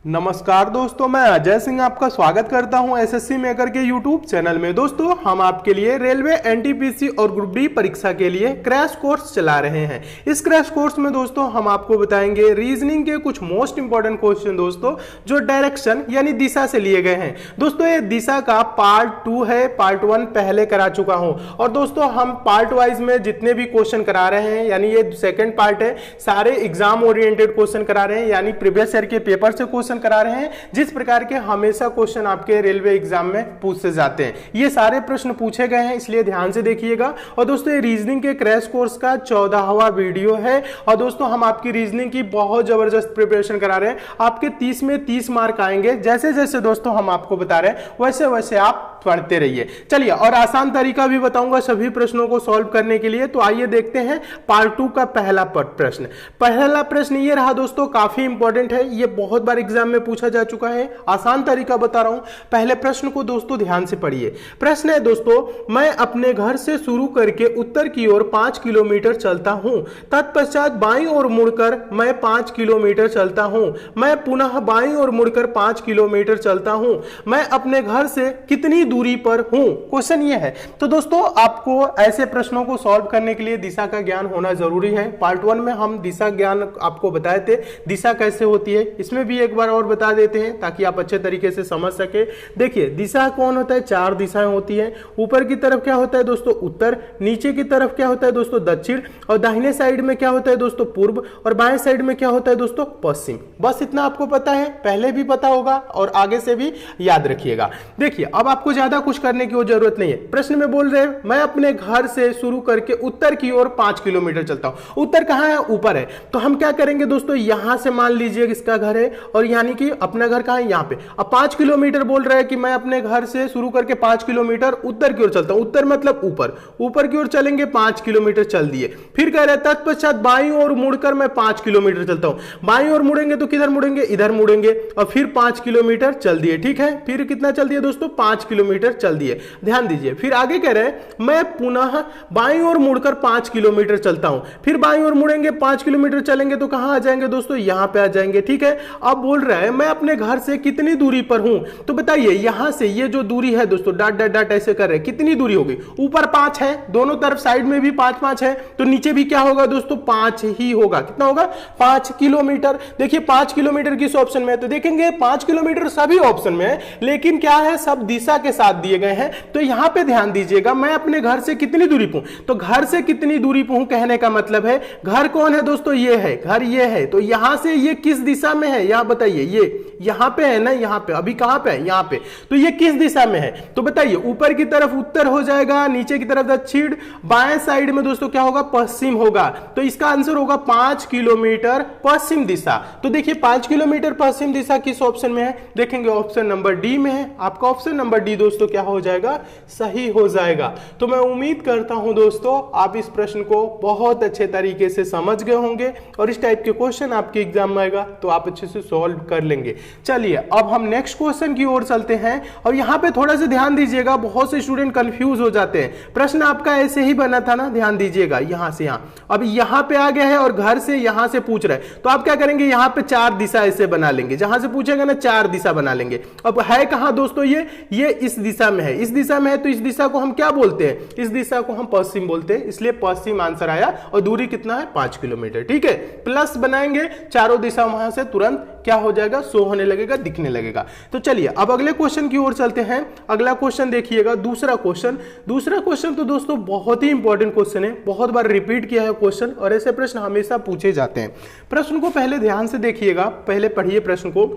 नमस्कार दोस्तों, मैं अजय सिंह आपका स्वागत करता हूं एसएससी मेकर के यूट्यूब चैनल में। दोस्तों, हम आपके लिए रेलवे एनटीपीसी और ग्रुप डी परीक्षा के लिए क्रैश कोर्स चला रहे हैं। इस क्रैश कोर्स में दोस्तों हम आपको बताएंगे रीजनिंग के कुछ मोस्ट इंपॉर्टेंट क्वेश्चन दोस्तों, जो डायरेक्शन यानी दिशा से लिए गए हैं। दोस्तों, ये दिशा का पार्ट 2 है, पार्ट 1 पहले करा चुका हूं और दोस्तों हम पार्ट वाइज में जितने भी क्वेश्चन करा रहे हैं, यानी ये सेकेंड पार्ट है, सारे एग्जाम ओरिएंटेड क्वेश्चन करा रहे हैं, यानी प्रीवियस ईयर के पेपर से क्वेश्चन करा रहे हैं, जिस प्रकार के हमेशा क्वेश्चन आपके रेलवे एग्जाम में पूछे जाते हैं। ये सारे प्रश्न पूछे गए हैं, इसलिए ध्यान से देखिएगा। और दोस्तों, ये रीजनिंग के क्रैश कोर्स का 14वां वीडियो है और दोस्तों हम आपकी रीजनिंग की बहुत जबरदस्त प्रिपरेशन करा रहे हैं। आपके 30 में 30 मार्क आएंगे। जैसे जैसे दोस्तों हम आपको बता रहे हैं वैसे वैसे आप पढ़ते रहिए। चलिए, और आसान तरीका भी बताऊंगा सभी प्रश्नों को सॉल्व करने के लिए। तो आइए देखते हैं पार्ट 2 का पहला प्रश्न। पहला प्रश्न ये रहा दोस्तों, काफी इंपॉर्टेंट है, ये बहुत बार एग्जाम में पूछा जा चुका है। आसान तरीका बता रहा हूं, पहले प्रश्न को दोस्तों ध्यान से पढ़िए। प्रश्न है दोस्तों, मैं अपने घर से शुरू करके उत्तर की ओर 5 किलोमीटर चलता हूं, तत्पश्चात बाईं ओर मुड़कर मैं 5 किलोमीटर चलता हूं, मैं पुनः बाईं ओर मुड़कर 5 किलोमीटर चलता हूं, मैं अपने घर से कितनी दूरी पर हूं। क्वेश्चन ये है। तो दोस्तों, आपको ऐसे प्रश्नों को सॉल्व करने के लिए दिशा का ज्ञान होना जरूरी है। पार्ट 1 में हम दिशा ज्ञान आपको बताए थे, दिशा कैसे होती है, इसमें भी एक बार और बता देते हैं ताकि आप अच्छे तरीके से समझ सके। देखिए, दिशा कौन होता है? 4 दिशाएं होती हैं। ऊपर की तरफ क्या होता है दोस्तों? उत्तर। नीचे की तरफ क्या होता है दोस्तों? दक्षिण। और दाहिने साइड में क्या होता है दोस्तों? पूर्व। और बाएं साइड में क्या होता है दोस्तों? पश्चिम। बस इतना आपको पता है, पहले भी पता होगा और आगे से भी याद रखिएगा। देखिए, अब आपको ज्यादा कुछ करने की जरूरत नहीं है। प्रश्न में बोल रहे हैं, मैं अपने घर से शुरू करके उत्तर की ओर 5 किलोमीटर चलता हूं। उत्तर कहां है? ऊपर है। तो हम क्या करेंगे दोस्तों, यहां से मान लीजिए इसका घर है और यानी कि अपना घर कहां है? यहां पे। अब 5 किलोमीटर बोल रहा है कि मैं अपने घर से शुरू करके 5 किलोमीटर उत्तर की ओर चलता हूं। उत्तर मतलब ऊपर। ऊपर की ओर चलेंगे, 5 किलोमीटर चल दिए। फिर कह रहे हैं तत्पश्चात बाईं ओर मुड़कर मैं 5 किलोमीटर चलता हूं। बाईं ओर मुड़ेंगे तो किधर मुड़ेंगे? इधर मुड़ेंगे और फिर 5 किलोमीटर चल दिए। ठीक है, फिर कितना चल दिए दोस्तों? 5 किलोमीटर चल दिए। ध्यान दीजिए, फिर आगे कह रहे हैं मैं पुनः बाईं ओर मुड़कर 5 किलोमीटर चलता हूं। फिर बाईं ओर मुड़ेंगे, 5 किलोमीटर चलेंगे तो कहां आ जाएंगे दोस्तों? यहां पे आ जाएंगे। ठीक है, अब बोल रहा है मैं अपने घर से कितनी दूरी पर हूं। तो बताइए, यहां से ये जो दूरी है दोस्तों, डॉट डॉट डॉट ऐसे कर रहे हैं, कितनी दूरी होगी? ऊपर 5 है, दोनों तरफ साइड में भी 5-5 है, तो नीचे भी क्या होगा दोस्तों? 5 ही होगा। कितना होगा? 5 किलोमीटर। देखिए, 5 किलोमीटर किस ऑप्शन में है? तो देखेंगे 5 किलोमीटर सभी ऑप्शन में है, लेकिन क्या है, सब दिशा के साथ दिए गए हैं। तो यहां पे ध्यान दीजिएगा, मैं अपने घर से कितनी दूरी पर हूं। तो घर से कितनी दूरी पर हूं कहने का मतलब है, घर कौन है दोस्तों? ये है, घर ये है। तो यहां से ये किस दिशा में है? यहां बताइए, ये यहां पे है ना, यहां पे। अभी कहां पे है? यहां पे। तो ये किस दिशा में है? तो बताइए, ऊपर की तरफ उत्तर हो जाएगा, नीचे की तरफ दक्षिण, बाएं साइड में दोस्तों क्या होगा? पश्चिम होगा। तो इसका आंसर होगा 5 किलोमीटर पश्चिम दिशा। तो देखिए, 5 किलोमीटर पश्चिम दिशा किस ऑप्शन में है? देखेंगे ऑप्शन नंबर डी में है। आपका ऑप्शन नंबर डी दोस्तों क्या हो जाएगा? सही हो जाएगा। तो मैं उम्मीद करता हूं दोस्तों आप इस प्रश्न को बहुत अच्छे तरीके से समझ गए होंगे और इस टाइप के क्वेश्चन आपके एग्जाम में आएगा तो आप अच्छे से सॉल्व कर लेंगे। चलिए, अब हम नेक्स्ट क्वेश्चन की ओर चलते हैं और यहां पे थोड़ा सा ध्यान दीजिएगा, बहुत से स्टूडेंट कंफ्यूज हो जाते हैं। प्रश्न आपका ऐसे ही बना था ना, ध्यान दीजिएगा, यहां से यहां। अब यहां पे आ गया है और घर से यहां से पूछ रहे हैं, तो आप क्या करेंगे? यहां पे 4 दिशा ऐसे बना लेंगे, जहां से पूछेगा ना 4 दिशा बना लेंगे। अब है कहां दोस्तों? ये इस दिशा में है। इस दिशा में है तो इस दिशा को हम क्या बोलते हैं? इस दिशा को हम पश्चिम बोलते हैं, इसलिए पश्चिम आंसर आया। और दूरी कितना है? 5 किलोमीटर। ठीक है, प्लस बनाएंगे, चारों दिशा वहां से तुरंत क्या हो जाएगा? शो होने लगेगा, दिखने लगेगा। तो चलिए, अब अगले क्वेश्चन की ओर चलते हैं। अगला क्वेश्चन देखिएगा, दूसरा क्वेश्चन तो दोस्तों बहुत ही इंपॉर्टेंट क्वेश्चन है, बहुत बार रिपीट किया है क्वेश्चन और ऐसे प्रश्न हमेशा पूछे जाते हैं। प्रश्न को पहले ध्यान से देखिएगा, पहले पढ़िए प्रश्न को।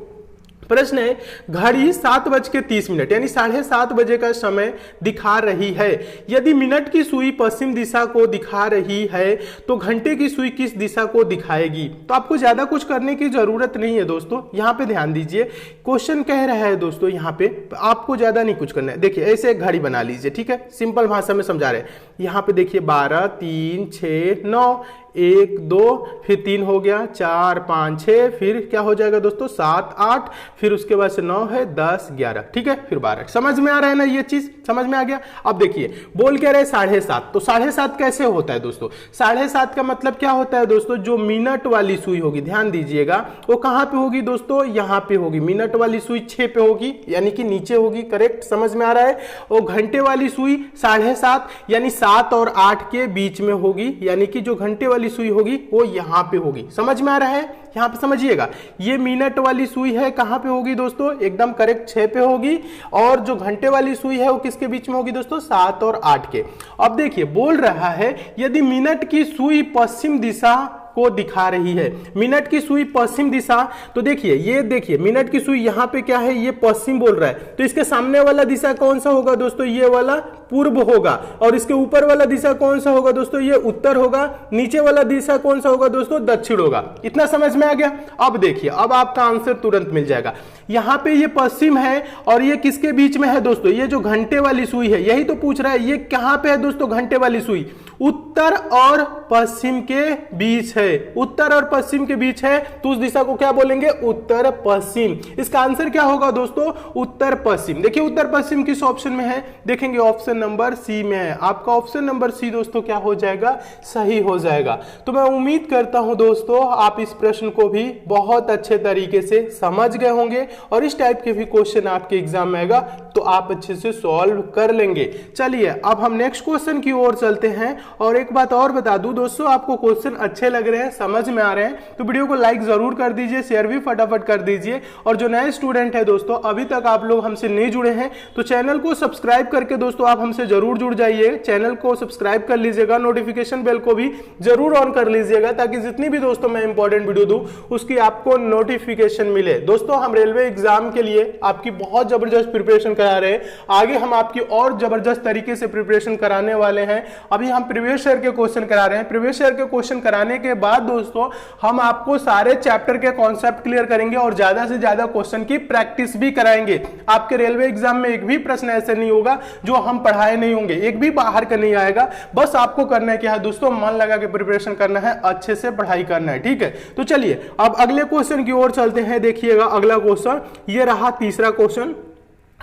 प्रश्न है, घड़ी 7:30 यानी 7:30 बजे का समय दिखा रही है। यदि मिनट की सुई पश्चिम दिशा को दिखा रही है तो घंटे की सुई किस दिशा को दिखाएगी? तो आपको ज्यादा कुछ करने की जरूरत नहीं है दोस्तों। यहां पे ध्यान दीजिए, क्वेश्चन कह रहा है दोस्तों, यहां पे आपको ज्यादा नहीं कुछ करना है। देखिए, ऐसे एक घड़ी बना लीजिए। ठीक है, सिंपल भाषा में समझा रहे हैं। यहां पे देखिए 12, 3, 6, 9, 1 2 फिर 3 हो गया, 4 5 6, फिर क्या हो जाएगा दोस्तों 7 8, फिर उसके बाद से 9 है, 10 11, ठीक है, फिर 12। समझ में आ रहा है ना, ये चीज समझ में आ गया। अब देखिए बोल क्या रहे 7.5, तो 7.5 कैसे होता है दोस्तों? 7.5 का मतलब क्या होता है दोस्तों? जो मिनट वाली सुई होगी, ध्यान दीजिएगा, वो कहां पे होगी दोस्तों? यहां पे होगी। मिनट वाली सुई 6 पे होगी, यानी कि नीचे होगी, करेक्ट, समझ में आ रहा है। और घंटे वाली सुई 7.5 यानी 7 और 8 के बीच में होगी, यानी कि जो घंटे वाली सुई होगी वो यहां पे होगी। समझ में आ रहा है? यहां पे समझिएगा, ये मिनट वाली सुई है, कहां पे होगी दोस्तों? एकदम करेक्ट 6 पे होगी। और जो घंटे वाली सुई है वो किसके बीच में होगी दोस्तों? 7 और 8 के। अब देखिए बोल रहा है यदि मिनट की सुई पश्चिम दिशा को दिखा रही है, मिनट की सुई पश्चिम दिशा, तो देखिए ये देखिए मिनट की सुई यहां पे क्या है, ये पश्चिम बोल रहा है, तो इसके सामने वाला दिशा कौन सा होगा दोस्तों? ये वाला पूर्व होगा। और इसके ऊपर वाला दिशा कौन सा होगा दोस्तों? ये उत्तर होगा। नीचे वाला दिशा कौन सा होगा दोस्तों? दक्षिण होगा। इतना समझ में आ गया? अब देखिए, अब आपका आंसर तुरंत मिल जाएगा। यहां पे ये पश्चिम है और ये किसके बीच में है दोस्तों? ये जो घंटे वाली सुई है, यही तो पूछ रहा है, ये कहां पे है दोस्तों? घंटे वाली सुई उत्तर और पश्चिम के बीच है। उत्तर और पश्चिम के बीच है, तो उस दिशा को क्या बोलेंगे? उत्तर पश्चिम। इसका आंसर क्या होगा दोस्तों? उत्तर पश्चिम। देखिए उत्तर पश्चिम किस ऑप्शन में है? देखेंगे ऑप्शन नंबर सी में है। आपका ऑप्शन नंबर सी दोस्तों क्या हो जाएगा? सही हो जाएगा। तो मैं उम्मीद करता हूं दोस्तों आप इस प्रश्न को भी बहुत अच्छे तरीके से समझ गए होंगे, और इस टाइप के भी क्वेश्चन आपके एग्जाम में आएगा तो आप अच्छे से सॉल्व कर लेंगे। चलिए अब हम नेक्स्ट क्वेश्चन की ओर चलते हैं। और एक बात और बता दूं दोस्तों, आपको क्वेश्चन अच्छे लग रहे हैं, समझ में आ रहे हैं, तो वीडियो को लाइक जरूर कर दीजिए, शेयर भी फटाफट कर दीजिए। और जो नए स्टूडेंट है दोस्तों, अभी तक आप लोग हमसे नहीं जुड़े हैं, तो चैनल को सब्सक्राइब करके दोस्तों आप हमसे जरूर जुड़ जाइए। चैनल को सब्सक्राइब कर लीजिएगा, नोटिफिकेशन बेल को भी जरूर ऑन कर लीजिएगा, ताकि जितनी भी दोस्तों मैं इंपॉर्टेंट वीडियो दूं उसकी आपको नोटिफिकेशन मिले। दोस्तों हम रेलवे एग्जाम के लिए आपकी बहुत जबरदस्त प्रिपरेशन करा रहे हैं, आगे हम आपकी और जबरदस्त तरीके से प्रिपरेशन कराने वाले हैं। अभी हम प्रीवियस ईयर के क्वेश्चन करा रहे हैं। प्रीवियस ईयर के क्वेश्चन कराने के बाद दोस्तों हम आपको सारे चैप्टर के कॉन्सेप्ट क्लियर करेंगे और ज्यादा से ज्यादा क्वेश्चन की प्रैक्टिस भी कराएंगे। आपके रेलवे एग्जाम में एक भी प्रश्न ऐसे नहीं होगा जो हम पढ़ाए नहीं होंगे, एक भी बाहर का नहीं आएगा। बस आपको करना है क्या है दोस्तों? मन लगा के प्रिपरेशन करना है, अच्छे से पढ़ाई करना है, ठीक है। तो चलिए अब अगले क्वेश्चन की ओर चलते हैं। देखिएगा अगला क्वेश्चन, ये रहा तीसरा क्वेश्चन।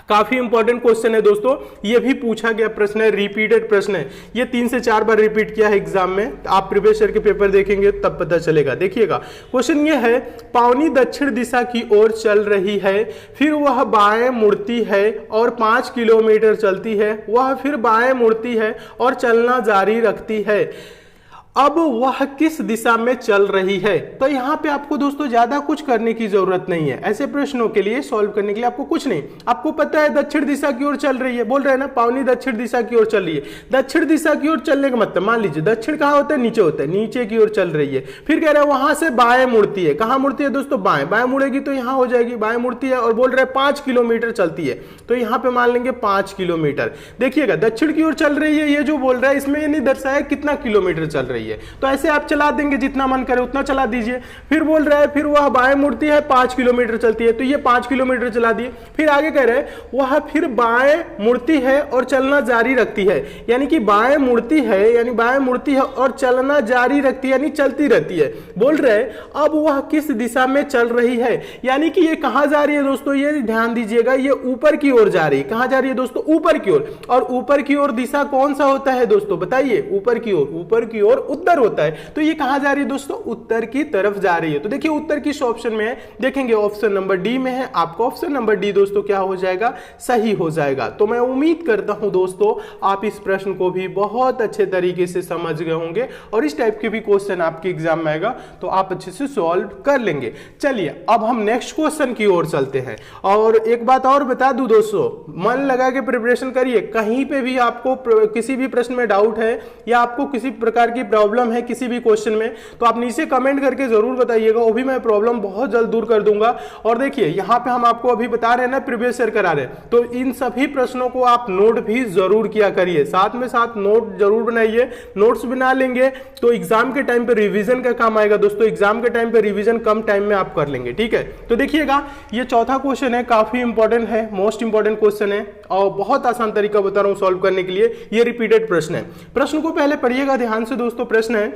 काफी इंपॉर्टेंट क्वेश्चन है दोस्तों, ये भी पूछा गया प्रश्न है, रिपीटेड प्रश्न है, ये 3 से 4 बार रिपीट किया है एग्जाम में। आप प्रीवियस ईयर के पेपर देखेंगे तब पता चलेगा। देखिएगा क्वेश्चन ये है, पावनी दक्षिण दिशा की ओर चल रही है, फिर वह बाएं मुड़ती है और 5 किलोमीटर चलती है, वह फिर बाएं मुड़ती है और चलना जारी रखती है। अब वह किस दिशा में चल रही है? तो यहां पे आपको दोस्तों ज्यादा कुछ करने की जरूरत नहीं है। ऐसे प्रश्नों के लिए सॉल्व करने के लिए आपको कुछ नहीं, आपको पता है दक्षिण दिशा की ओर चल रही है, बोल रहे हैं ना पावनी दक्षिण दिशा की ओर चल रही है। दक्षिण दिशा की ओर चलने का मतलब, मान लीजिए दक्षिण कहां होता है? नीचे होता है, नीचे की ओर चल रही है। फिर कह रहा है वहां से बाएं मुड़ती है, कहां मुड़ती है दोस्तों? बाएं। बाएं मुड़ेगी तो यहां हो जाएगी, बाएं मुड़ती है, और बोल रहे हैं 5 किलोमीटर चलती है, तो यहां पे मान लेंगे 5 किलोमीटर। देखिएगा दक्षिण की ओर चल रही है, ये जो बोल रहा है इसमें ये नहीं दर्शाया कितना किलोमीटर चल रही है, तो ऐसे आप चला देंगे, जितना मन करे उतना चला दीजिए। फिर बोल रहा है फिर वह बाएं मुड़ती है, 5 किलोमीटर चलती है, तो ये 5 किलोमीटर चला दिए। फिर आगे कह रहे हैं वह फिर बाएं मुड़ती है और चलना जारी रखती है, यानी कि बाएं मुड़ती है, यानी बाएं मुड़ती है और चलना जारी रखती है, यानी चलती रहती है। बोल रहे हैं अब वह किस दिशा में चल रही है, यानी कि ये कहां जा रही है दोस्तों? ये ध्यान दीजिएगा, ये ऊपर की ओर जा रही है। कहां जा रही है दोस्तों? ऊपर की ओर। और ऊपर की ओर दिशा कौन सा होता है दोस्तों? बताइए। ऊपर की ओर, ऊपर की ओर उत्तर होता है, तो ये कहां जा रही है दोस्तों? उत्तर की तरफ जा रही है। तो देखिए उत्तर किस ऑप्शन में है? देखेंगे ऑप्शन नंबर डी में है। आपका ऑप्शन नंबर डी दोस्तों क्या हो जाएगा? सही हो जाएगा। तो मैं उम्मीद करता हूं दोस्तों आप इस प्रश्न को भी बहुत अच्छे तरीके से समझ गए होंगे, और इस टाइप के भी क्वेश्चन आपके एग्जाम में आएगा तो आप अच्छे से सॉल्व कर लेंगे। चलिए अब हम नेक्स्ट क्वेश्चन की ओर चलते हैं। और एक बात और बता दूं दोस्तों, मन लगा के प्रिपरेशन करिए। कहीं पे भी आपको किसी भी प्रश्न में डाउट है या आपको किसी प्रकार की प्रॉब्लम है किसी भी क्वेश्चन में, तो आप नीचे कमेंट करके जरूर बताइएगा, वो भी मैं प्रॉब्लम बहुत जल्द दूर कर दूंगा। और देखिए यहाँ पे हम आपको अभी बता रहे हैं ना, प्रीवियस ईयर करा रहे हैं, तो इन सभी प्रश्नों को आप नोट भी जरूर किया करिए, साथ में साथ नोट जरूर बनाइए। नोट्स बना लेंगे तो एग्जाम के टाइम पे रिवीजन का काम आएगा दोस्तों। एग्जाम के टाइम पे रिवीजन कम टाइम में आप कर लेंगे, ठीक है। तो देखिएगा ये चौथा क्वेश्चन है, काफी इंपॉर्टेंट है, मोस्ट इंपॉर्टेंट क्वेश्चन है, और बहुत आसान तरीका बता रहा हूं सॉल्व करने के लिए। ये रिपीटेड प्रश्न है। प्रश्न को पहले पढ़िएगा ध्यान से दोस्तों। प्रश्न है,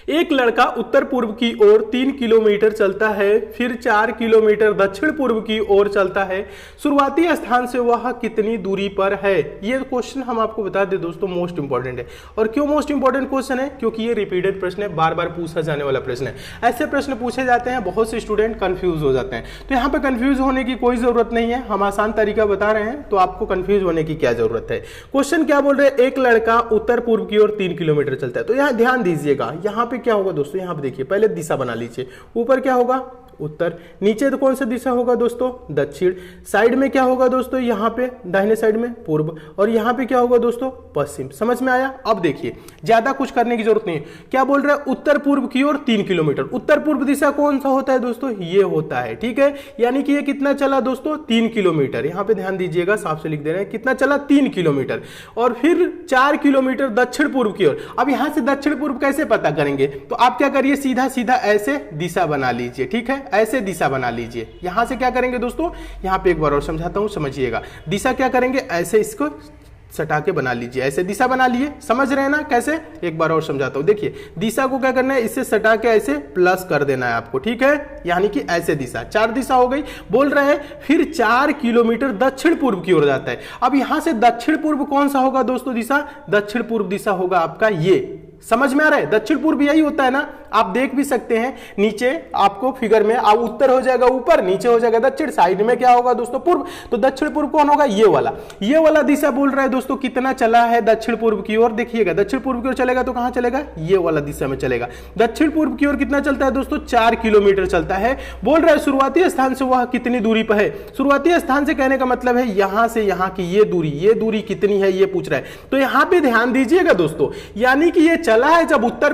एक लड़का उत्तर पूर्व की ओर 3 किलोमीटर चलता है, फिर 4 किलोमीटर दक्षिण पूर्व की ओर चलता है। शुरुआती स्थान से वह कितनी दूरी पर है? ये क्वेश्चन हम आपको बता दें दोस्तों, मोस्ट इंपॉर्टेंट है। और क्यों मोस्ट इंपॉर्टेंट क्वेश्चन है? क्योंकि ये रिपीटेड प्रश्न है, बार बार पूछा जाने वाला प्रश्न है। ऐसे प्रश्न पूछे जाते हैं, बहुत से स्टूडेंट कंफ्यूज हो जाते हैं। तो यहाँ पे कंफ्यूज होने की कोई जरूरत नहीं है, हम आसान तरीका बता रहे हैं, तो आपको कंफ्यूज होने की क्या जरूरत है। क्वेश्चन क्या बोल रहे हैं? एक लड़का उत्तर पूर्व की ओर 3 किलोमीटर चलता है। तो यहाँ ध्यान दीजिएगा, यहाँ पे क्या होगा दोस्तों, यहाँ पे देखिए, पहले दिशा बना लीजिए। ऊपर क्या होगा? उत्तर। नीचे तो कौन सा दिशा होगा दोस्तों? दक्षिण। साइड में क्या होगा दोस्तों? यहाँ पे दाहिने साइड में पूर्व, और यहाँ पे क्या होगा दोस्तों? पश्चिम। समझ में आया? अब देखिए, ज्यादा कुछ करने की जरूरत नहीं है। क्या बोल रहा है? उत्तर पूर्व की ओर 3 किलोमीटर। उत्तर पूर्व दिशा कौन सा होता है दोस्तों? ये होता है, ठीक है। यानी कि ये कितना चला दोस्तों? 3 किलोमीटर। यहाँ पे ध्यान दीजिएगा, साफ से लिख दे रहे हैं, कितना चला? 3 किलोमीटर। और फिर 4 किलोमीटर दक्षिण पूर्व की ओर। अब यहां से दक्षिण पूर्व कैसे पता करेंगे? तो आप क्या करिए, सीधा सीधा ऐसे दिशा बना लीजिए, ठीक है। ऐसे दिशा बना लीजिए। यहां से क्या करेंगे दोस्तों? यहां पे एक बार और समझाता हूं, समझिएगा। दिशा क्या करेंगे? ऐसे इसको सटा के बना लीजिए, ऐसे दिशा बना लिए। समझ रहे हैं ना कैसे? एक बार और समझाता हूं। देखिए, दिशा को क्या करना है? इससे सटा के ऐसे प्लस कर देना है आपको, ठीक है। यानी कि ऐसे दिशा, 4 दिशा हो गई। बोल रहे हैं फिर 4 किलोमीटर दक्षिण पूर्व की ओर जाता है। अब यहां से दक्षिण पूर्व कौन सा होगा दोस्तों दिशा? दक्षिण पूर्व दिशा होगा आपका ये। समझ में आ रहा है? दक्षिण पूर्व यही होता है ना, आप देख भी सकते हैं नीचे आपको फिगर में। अब उत्तर हो जाएगा ऊपर, नीचे हो जाएगा दक्षिण, साइड में क्या होगा दोस्तों? पूर्व। तो दक्षिण पूर्व कौन होगा? ये वाला। ये वाला दिशा बोल रहा है दोस्तों कितना चला है दक्षिण पूर्व की ओर। देखिएगा, दक्षिण पूर्व की ओर चलेगा तो कहां चलेगा? ये वाला दिशा में चलेगा। दक्षिण पूर्व की ओर कितना चलता है दोस्तों? 4 किलोमीटर चलता है। बोल रहा है शुरुआती स्थान से वह कितनी दूरी पर है। शुरुआती स्थान से कहने का मतलब है यहां से यहां की ये दूरी कितनी है, ये पूछ रहा है। तो यहां पे ध्यान दीजिएगा दोस्तों, यानी कि ये चला है जब उत्तर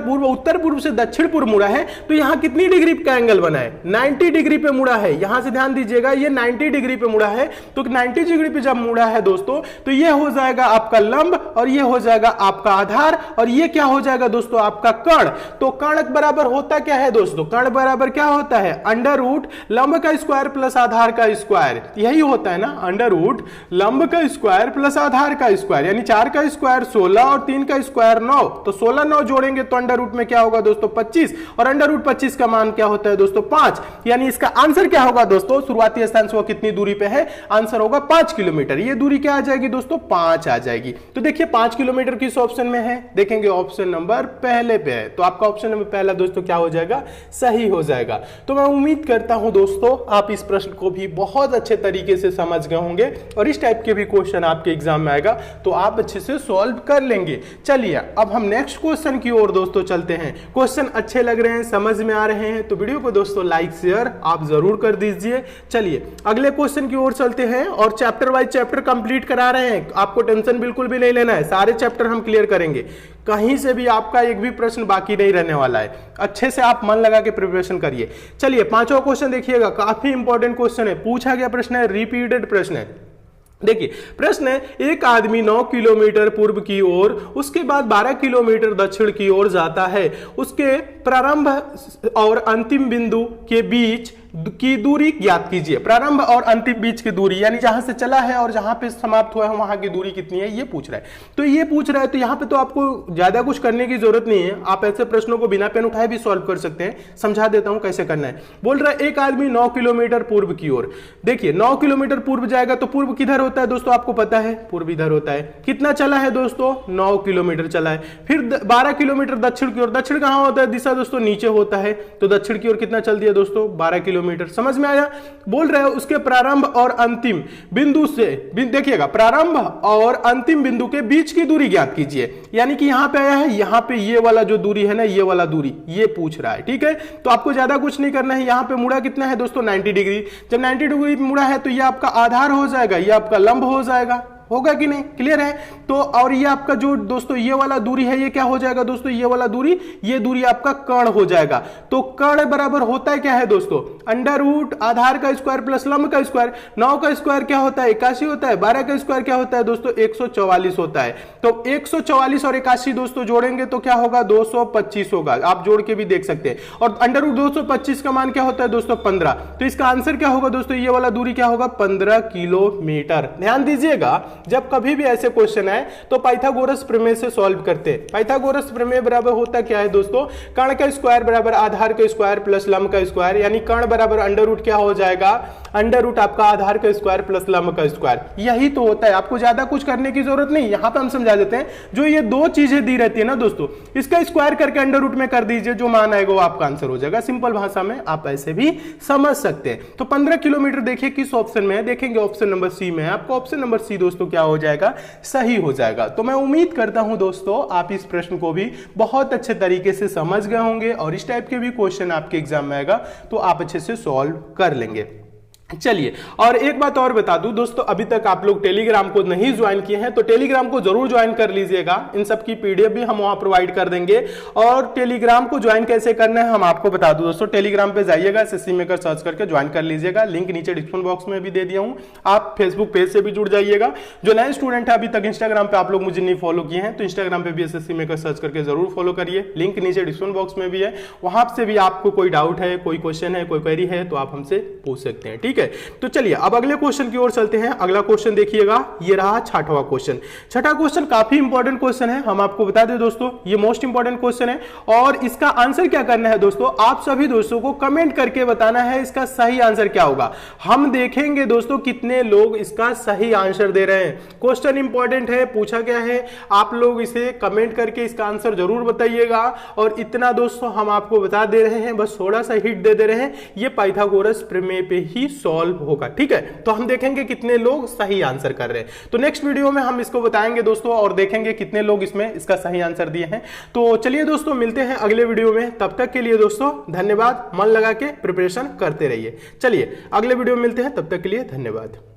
पूर्व से दक्षिण पूर्व मुड़ा है, तो यहां कितनी डिग्री का एंगल बना है? 90 डिग्री पे मुड़ा है। यहां से ध्यान दीजिएगा, ये 90 डिग्री पे मुड़ा है। तो 90 डिग्री पे जब मुड़ा है दोस्तों, तो ये हो जाएगा आपका लंब, और ये हो जाएगा आपका आधार, और ये क्या हो जाएगा दोस्तों? आपका कर्ण। तो कर्ण बराबर होता क्या है दोस्तों? कर्ण बराबर क्या होता है? अंडर रूट लंब का स्क्वायर प्लस आधार का स्क्वायर। यही होता है ना, अंडर रूट लंब का स्क्वायर प्लस आधार का स्क्वायर। यानी 4 का स्क्वायर 16 और 3 का स्क्वायर 9। तो 16 9 जोड़ेंगे तो अंडर रूट में क्या होगा दोस्तों? 25। और अंडर रूट 25 का मान क्या होता है दोस्तों? 5। यानी इसका आंसर क्या होगा दोस्तों? शुरुआती स्थान से वो कितनी दूरी पे है? आंसर होगा 5 किलोमीटर। ये दूरी क्या आ जाएगी दोस्तों? 5 आ जाएगी। तो देखिए 5 किलोमीटर किस ऑप्शन में है? देखेंगे ऑप्शन नंबर पहले पे है। तो आपका ऑप्शन नंबर पहला दोस्तों क्या हो जाएगा? सही हो जाएगा। तो मैं उम्मीद करता हूं दोस्तों आप इस प्रश्न को भी बहुत अच्छे तरीके से समझ गए होंगे, और इस टाइप के भी क्वेश्चन आपके एग्जाम में आएगा तो आप अच्छे से सॉल्व कर लेंगे। चलिए अब हम नेक्स्ट क्वेश्चन की ओर दोस्तों चलते हैं। क्वेश्चन अच्छे लग रहे हैं, समझ में आ रहे हैं, तो वीडियो को दोस्तों लाइक शेयर आप जरूर कर दीजिए। चलिए अगले क्वेश्चन की ओर चलते हैं, और चैप्टर वाइज चैप्टर कंप्लीट करा रहे हैं। आपको टेंशन बिल्कुल भी नहीं लेना है, सारे चैप्टर हम क्लियर करेंगे। कहीं से भी आपका एक भी प्रश्न बाकी नहीं रहने वाला है। अच्छे से आप मन लगा के प्रिपरेशन करिए। चलिए 5वां क्वेश्चन देखिएगा, काफी इंपॉर्टेंट क्वेश्चन है, पूछा गया प्रश्न है, रिपीटेड प्रश्न है। देखिए प्रश्न है, एक आदमी 9 किलोमीटर पूर्व की ओर, उसके बाद 12 किलोमीटर दक्षिण की ओर जाता है। उसके प्रारंभ और अंतिम बिंदु के बीच की दूरी ज्ञात कीजिए। प्रारंभ और अंतिम बीच की दूरी, यानी जहां से चला है और जहां पे समाप्त हुआ है वहां की दूरी कितनी है, ये पूछ रहा है। तो ये पूछ रहा है, तो यहां पे तो आपको ज्यादा कुछ करने की जरूरत नहीं है, आप ऐसे प्रश्नों को बिना पेन उठाए भी सॉल्व कर सकते हैं। समझा देता हूं कैसे करना है। बोल रहा है एक आदमी 9 किलोमीटर पूर्व की ओर। देखिए 9 किलोमीटर पूर्व जाएगा तो पूर्व किधर होता है दोस्तों? आपको पता है पूर्व इधर होता है। कितना चला है दोस्तों? 9 किलोमीटर चला है। फिर 12 किलोमीटर दक्षिण की ओर। दक्षिण कहां होता है दिशा दोस्तों? नीचे होता है। तो दक्षिण की ओर कितना चल दिया दोस्तों? 12 किलोमीटर। समझ में आया? बोल रहे हो उसके प्रारंभ और अंतिम बिंदु से, देखिएगा प्रारंभ और अंतिम बिंदु के बीच की दूरी ज्ञात कीजिए। यानी कि यहां पे आया है, यहां पे ये वाला जो दूरी है ना, ये वाला दूरी ये पूछ रहा है, ठीक है। तो आपको ज्यादा कुछ नहीं करना है। यहां पे मुड़ा कितना है दोस्तों? 90 डिग्री। जब 90 डिग्री मुड़ा है तो ये आपका आधार हो जाएगा, ये आपका लंब हो जाएगा। होगा कि नहीं? क्लियर है? तो और ये आपका जो दोस्तों ये वाला दूरी है, ये क्या हो जाएगा दोस्तों? ये वाला दूरी, ये दूरी आपका कर्ण हो जाएगा। तो कर्ण बराबर होता है क्या है दोस्तों? अंडर रूट आधार का स्क्वायर प्लस लंब का स्क्वायर। 9 का स्क्वायर क्या होता है? 81 होता है। 12 का स्क्वायर क्या होता है दोस्तों? 144 होता है। तो 144 और 81 दोस्तों जोड़ेंगे तो क्या होगा? 225 होगा। आप जोड़ के भी देख सकते हैं। और अंडर रूट 225 का मान क्या होता है दोस्तों? 15। तो इसका आंसर क्या होगा दोस्तों? ये वाला दूरी क्या होगा? 15 किलोमीटर। ध्यान दीजिएगा, जब कभी भी ऐसे क्वेश्चन आए तो पाइथागोरस प्रमेय से सॉल्व करते हैं। पाइथागोरस प्रमेय बराबर होता क्या है दोस्तों, कर्ण का स्क्वायर बराबर आधार का स्क्वायर प्लस लंब का स्क्वायर, यानी कर्ण बराबर अंडर रूट क्या हो जाएगा, अंडर रूट आपका आधार का स्क्वायर प्लस लंब का स्क्वायर। यही तो होता है, आपको ज्यादा कुछ करने की जरूरत नहीं। यहां पे हम समझा देते हैं, जो ये दो चीजें दी रहती है ना दोस्तों, इसका स्क्वायर करके अंडर रूट में कर दीजिए, जो मान आएगा वो आपका आंसर हो जाएगा। सिंपल भाषा में आप ऐसे भी समझ सकते हैं। तो 15 किलोमीटर देखिए किस ऑप्शन में है, देखेंगे ऑप्शन नंबर सी में है। आपको ऑप्शन नंबर सी दोस्तों क्या हो जाएगा, सही हो जाएगा। तो मैं उम्मीद करता हूं दोस्तों आप इस प्रश्न को भी बहुत अच्छे तरीके से समझ गए होंगे और इस टाइप के भी क्वेश्चन आपके एग्जाम में आएगा तो आप अच्छे से सॉल्व कर लेंगे। चलिए, और एक बात और बता दूं दोस्तों, अभी तक आप लोग टेलीग्राम को नहीं ज्वाइन किए हैं तो टेलीग्राम को जरूर ज्वाइन कर लीजिएगा। इन सब की पीडीएफ भी हम वहां प्रोवाइड कर देंगे। और टेलीग्राम को ज्वाइन कैसे करना है हम आपको बता दूं दोस्तों, टेलीग्राम पे जाइएगा, एसएससी मेकर सर्च करके ज्वाइन कर लीजिएगा। लिंक नीचे डिस्क्रिप्शन बॉक्स में भी दे दिया हूं। आप फेसबुक पेज से भी जुड़ जाइएगा। जो नए स्टूडेंट है अभी तक इंस्टाग्राम पे आप लोग मुझे नहीं फॉलो किए हैं तो इंस्टाग्राम पे भी एसएससी मेकर सर्च करके जरूर फॉलो करिए। लिंक नीचे डिस्क्रिप्शन बॉक्स में भी है, वहां से भी आपको कोई डाउट है, कोई क्वेश्चन है, कोई क्वेरी है तो आप हमसे पूछ सकते हैं। ठीक है, तो चलिए अब अगले क्वेश्चन की ओर चलते हैं। अगला क्वेश्चन देखिएगा, ये रहा छठवां क्वेश्चन। छठा क्वेश्चन काफी इंपॉर्टेंट क्वेश्चन है, हम आपको बता दें दोस्तों ये मोस्ट इंपॉर्टेंट क्वेश्चन है। और इसका आंसर क्या करना है दोस्तों, आप सभी दोस्तों को कमेंट करके बताना है इसका सही आंसर क्या होगा। हम देखेंगे दोस्तों कितने लोग इसका सही आंसर दे रहे हैं। क्वेश्चन इंपॉर्टेंट है, पूछा क्या है, आप लोग इसे कमेंट करके इसका आंसर जरूर बताइएगा। और इतना दोस्तों हम आपको बता दे रहे हैं, बस थोड़ा सा हिंट दे रहे हैं, ये पाइथागोरस प्रमेय पे ही सॉल्व होगा। ठीक है, तो हम देखेंगे कितने लोग सही आंसर कर रहे हैं। तो नेक्स्ट वीडियो में हम इसको बताएंगे दोस्तों और देखेंगे कितने लोग इसमें इसका सही आंसर दिए हैं। तो चलिए दोस्तों मिलते हैं अगले वीडियो में, तब तक के लिए दोस्तों धन्यवाद। मन लगा के प्रिपरेशन करते रहिए। चलिए अगले वीडियो में मिलते हैं, तब तक के लिए धन्यवाद।